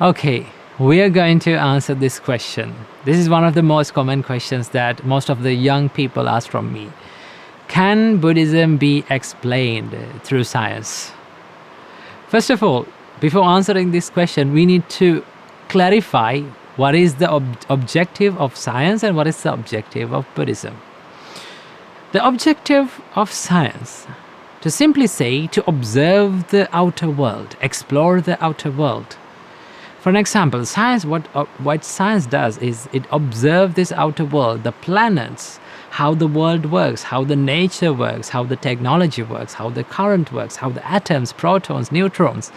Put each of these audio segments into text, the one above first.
Okay, we are going to answer this question. This is one of the most common questions that most of the young people ask from me. Can Buddhism be explained through science? First of all, before answering this question, we need to clarify what is the objective of science and what is the objective of Buddhism. The objective of science, to simply say, to observe the outer world, explore the outer world. For an example, science, what science does is it observes this outer world, the planets, how the world works, how the nature works, how the technology works, how the current works, how the atoms, protons, neutrons,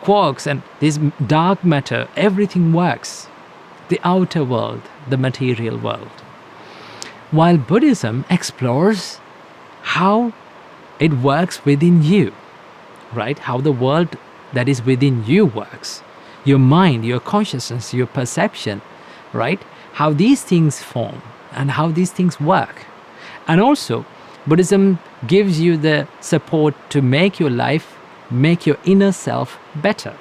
quarks, and this dark matter, everything works. The outer world, the material world. While Buddhism explores how it works within you, right? How the world that is within you works. Your mind, your consciousness, your perception, right? How these things form and how these things work. And also, Buddhism gives you the support to make your life, make your inner self better.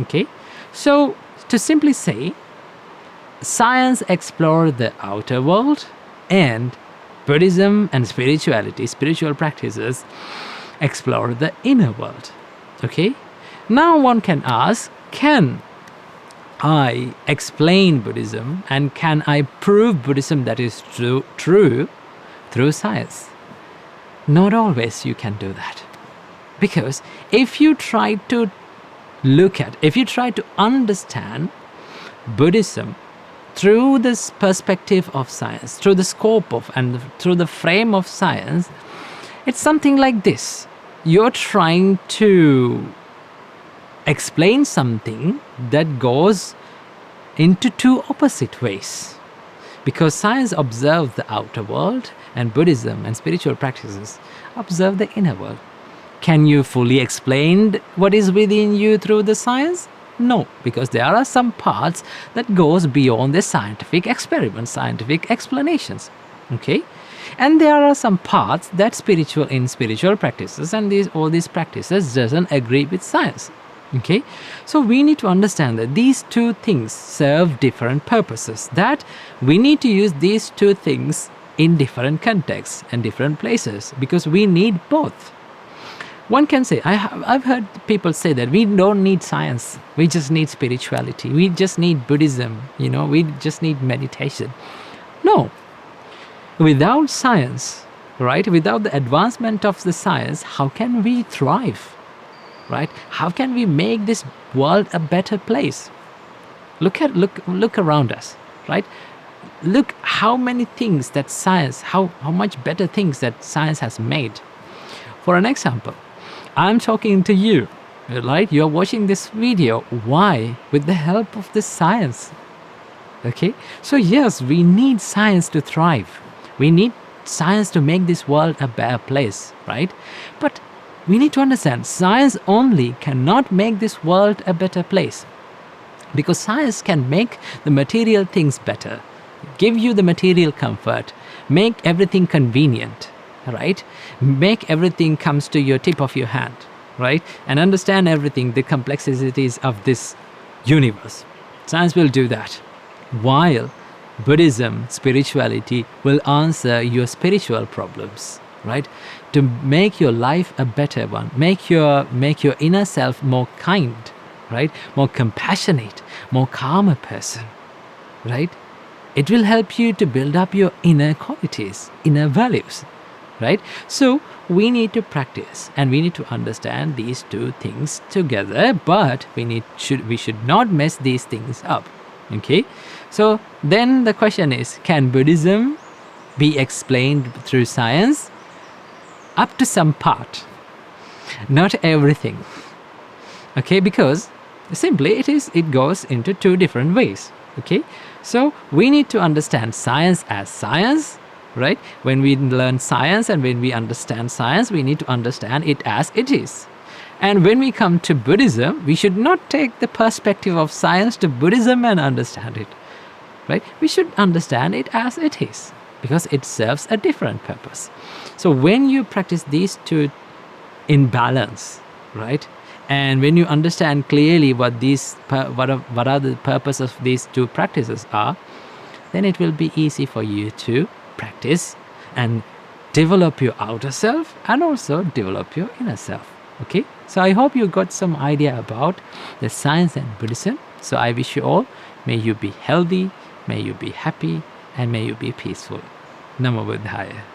Okay? So, to simply say, science explores the outer world, and Buddhism and spirituality, spiritual practices, explore the inner world. Okay? Now one can ask, can I explain Buddhism and can I prove Buddhism that is true through science? Not always you can do that. Because if you try to understand Buddhism through this perspective of science, through the scope of and through the frame of science, it's something like this. You're trying to explain something that goes into two opposite ways. Because science observes the outer world and Buddhism and spiritual practices observe the inner world. Can you fully explain what is within you through the science? No, because there are some parts that goes beyond the scientific experiments, scientific explanations. Okay? And there are some parts that spiritual practices and all these practices doesn't agree with science. Okay, so we need to understand that these two things serve different purposes, that we need to use these two things in different contexts and different places because we need both. One can say, I've heard people say that we don't need science, we just need spirituality, we just need Buddhism, we just need meditation. No, without science, right, without the advancement of the science, how can we thrive? Right? How can we make this world a better place? Look around us, right? Look how many things that science, how much better things that science has made. For an example, I'm talking to you, right? You're watching this video. Why? With the help of the science. Okay? So yes, we need science to thrive. We need science to make this world a better place, right? But we need to understand, science only cannot make this world a better place. Because science can make the material things better, give you the material comfort, make everything convenient, right? Make everything comes to your tip of your hand, right? And understand everything, the complexities of this universe. Science will do that. While Buddhism, spirituality will answer your spiritual problems, right? To make your life a better one, make your inner self more kind, right? More compassionate, more calmer person, right? It will help you to build up your inner qualities, inner values, right? So we need to practice and we need to understand these two things together, but we should not mess these things up. Okay? So then the question is, can Buddhism be explained through science? Up to some part, not everything. Okay, because simply it goes into two different ways. Okay, so we need to understand science as science, right? When we learn science and when we understand science, we need to understand it as it is. And when we come to Buddhism, we should not take the perspective of science to Buddhism and understand it, right? We should understand it as it is, because it serves a different purpose. So when you practice these two in balance, right, And when you understand clearly what are the purpose of these two practices are, then it will be easy for you to practice and develop your outer self and also develop your inner self. Okay, so I hope you got some idea about the science and Buddhism. So I wish you all, may you be healthy, may you be happy, and may you be peaceful. Namo Buddhaya.